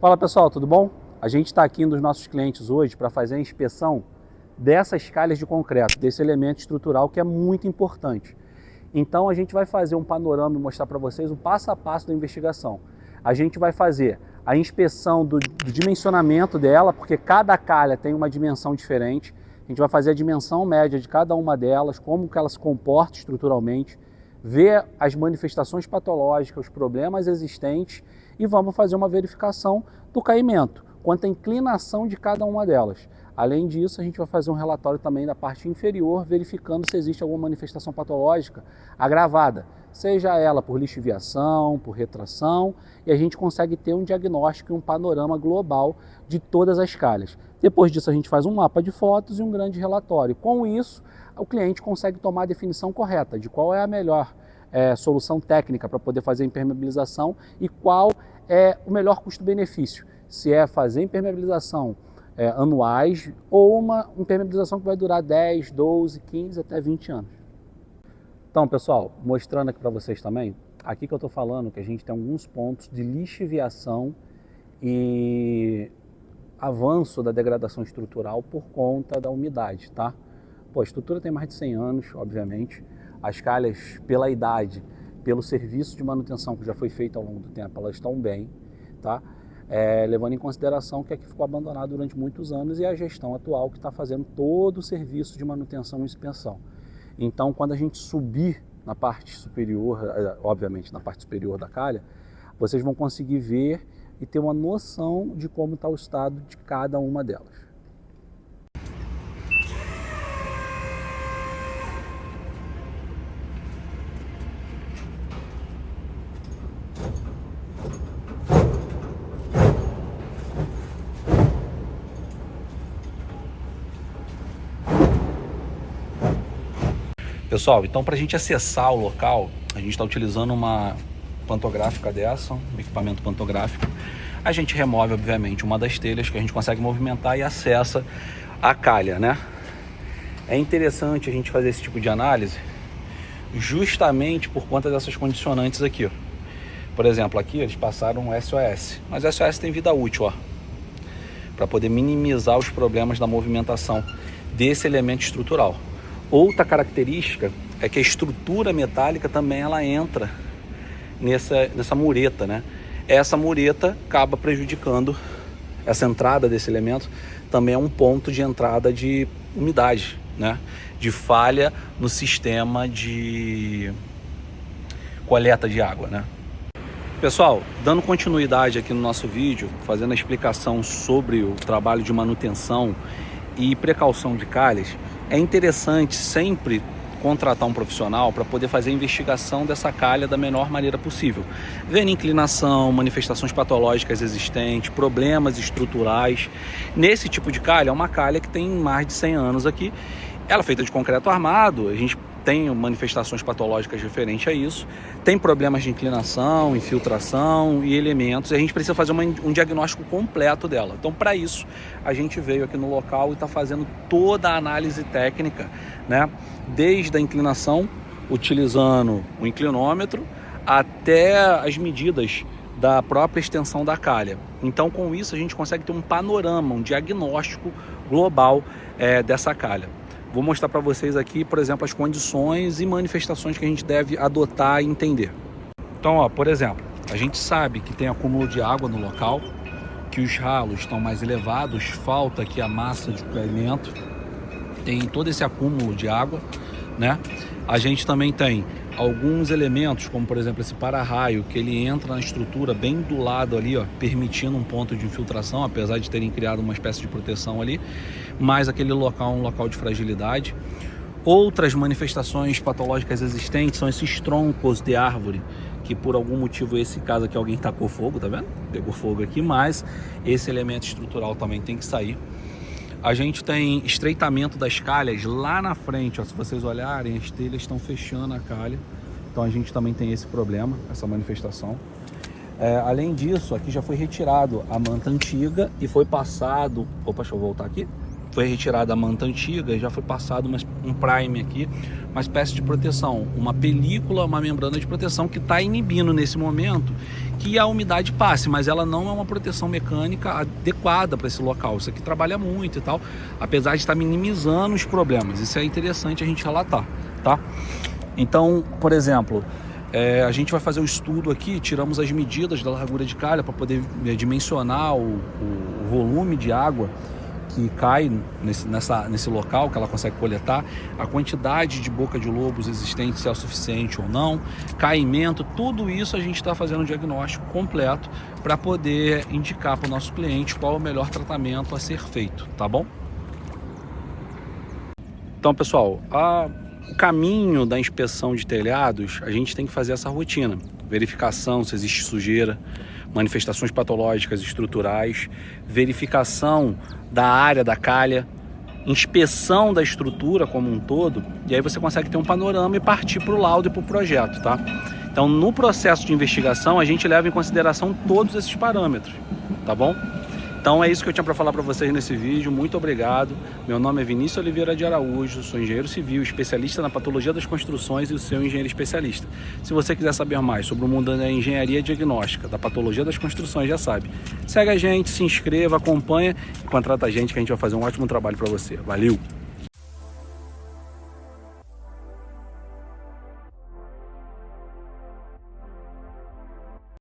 Fala pessoal, tudo bom? A gente está aqui nos nossos clientes hoje para fazer a inspeção dessas calhas de concreto, desse elemento estrutural que é muito importante. Então a gente vai fazer um panorama e mostrar para vocês o passo a passo da investigação. A gente vai fazer a inspeção do dimensionamento dela, porque cada calha tem uma dimensão diferente. A gente vai fazer a dimensão média de cada uma delas, como que ela se comporta estruturalmente, ver as manifestações patológicas, os problemas existentes e vamos fazer uma verificação do caimento, quanto à inclinação de cada uma delas. Além disso, a gente vai fazer um relatório também da parte inferior, verificando se existe alguma manifestação patológica agravada, seja ela por lixiviação, por retração, e a gente consegue ter um diagnóstico e um panorama global de todas as calhas. Depois disso, a gente faz um mapa de fotos e um grande relatório. Com isso, o cliente consegue tomar a definição correta de qual é a melhor solução técnica para poder fazer a impermeabilização e qual é o melhor custo-benefício. Se é fazer impermeabilização anuais ou uma impermeabilização que vai durar 10, 12, 15 até 20 anos. Então, pessoal, mostrando aqui para vocês também, aqui que eu estou falando que a gente tem alguns pontos de lixiviação e avanço da degradação estrutural por conta da umidade, tá? Pô, a estrutura tem mais de 100 anos, obviamente. As calhas, pela idade, pelo serviço de manutenção que já foi feito ao longo do tempo, elas estão bem, tá? Levando em consideração que aqui ficou abandonado durante muitos anos e a gestão atual que está fazendo todo o serviço de manutenção e inspeção. Então, quando a gente subir na parte superior, obviamente na parte superior da calha, vocês vão conseguir ver e ter uma noção de como está o estado de cada uma delas. Pessoal, então para a gente acessar o local, a gente está utilizando uma pantográfica dessa, um equipamento pantográfico. A gente remove, obviamente, uma das telhas que a gente consegue movimentar e acessa a calha, né? É interessante a gente fazer esse tipo de análise justamente por conta dessas condicionantes aqui, ó. Por exemplo, aqui eles passaram um SOS, mas o SOS tem vida útil, ó, para poder minimizar os problemas da movimentação desse elemento estrutural. Outra característica é que a estrutura metálica também ela entra nessa mureta, né? Essa mureta acaba prejudicando essa entrada desse elemento, também é um ponto de entrada de umidade, né? De falha no sistema de coleta de água, né? Pessoal, dando continuidade aqui no nosso vídeo, fazendo a explicação sobre o trabalho de manutenção e precaução de calhas, é interessante sempre contratar um profissional para poder fazer a investigação dessa calha da menor maneira possível, vendo inclinação, manifestações patológicas existentes, problemas estruturais. Nesse tipo de calha, é uma calha que tem mais de 100 anos aqui, ela é feita de concreto armado, a gente tem manifestações patológicas referentes a isso, tem problemas de inclinação, infiltração e elementos, e a gente precisa fazer um diagnóstico completo dela. Então, para isso, a gente veio aqui no local e está fazendo toda a análise técnica, né? Desde a inclinação, utilizando o inclinômetro, até as medidas da própria extensão da calha. Então, com isso, a gente consegue ter um panorama, um diagnóstico global dessa calha. Vou mostrar para vocês aqui, por exemplo, as condições e manifestações que a gente deve adotar e entender. Então, ó, por exemplo, a gente sabe que tem acúmulo de água no local, que os ralos estão mais elevados, falta aqui a massa de caimento, tem todo esse acúmulo de água, né? A gente também tem alguns elementos, como por exemplo esse para-raio, que ele entra na estrutura bem do lado ali, ó, permitindo um ponto de infiltração, apesar de terem criado uma espécie de proteção ali, mas aquele local é um local de fragilidade. Outras manifestações patológicas existentes são esses troncos de árvore, que por algum motivo, esse caso aqui, alguém tacou fogo, tá vendo? Pegou fogo aqui, mas esse elemento estrutural também tem que sair. A gente tem estreitamento das calhas lá na frente, ó, se vocês olharem, as telhas estão fechando a calha, então a gente também tem esse problema, essa manifestação. Além disso, aqui já foi retirado a manta antiga e foi passado, opa, deixa eu voltar aqui, foi retirada a manta antiga e já foi passado um prime aqui, uma espécie de proteção, uma película, uma membrana de proteção que está inibindo nesse momento que a umidade passe, mas ela não é uma proteção mecânica adequada para esse local. Isso aqui trabalha muito e tal, apesar de estar minimizando os problemas. Isso é interessante a gente relatar, tá? Então, por exemplo, a gente vai fazer o estudo aqui, tiramos as medidas da largura de calha para poder dimensionar o volume de água que cai nesse local, que ela consegue coletar, a quantidade de boca de lobos existentes, se é o suficiente ou não, caimento, tudo isso a gente está fazendo um diagnóstico completo para poder indicar para o nosso cliente qual é o melhor tratamento a ser feito, tá bom? Então, pessoal, o caminho da inspeção de telhados, a gente tem que fazer essa rotina, verificação se existe sujeira, manifestações patológicas estruturais, verificação da área da calha, inspeção da estrutura como um todo, e aí você consegue ter um panorama e partir para o laudo e para o projeto, tá? Então, no processo de investigação, a gente leva em consideração todos esses parâmetros, tá bom? Então é isso que eu tinha para falar para vocês nesse vídeo. Muito obrigado. Meu nome é Vinícius Oliveira de Araújo, sou engenheiro civil, especialista na patologia das construções e o seu engenheiro especialista. Se você quiser saber mais sobre o mundo da engenharia diagnóstica, da patologia das construções, já sabe. Segue a gente, se inscreva, acompanha e contrata a gente que a gente vai fazer um ótimo trabalho para você. Valeu!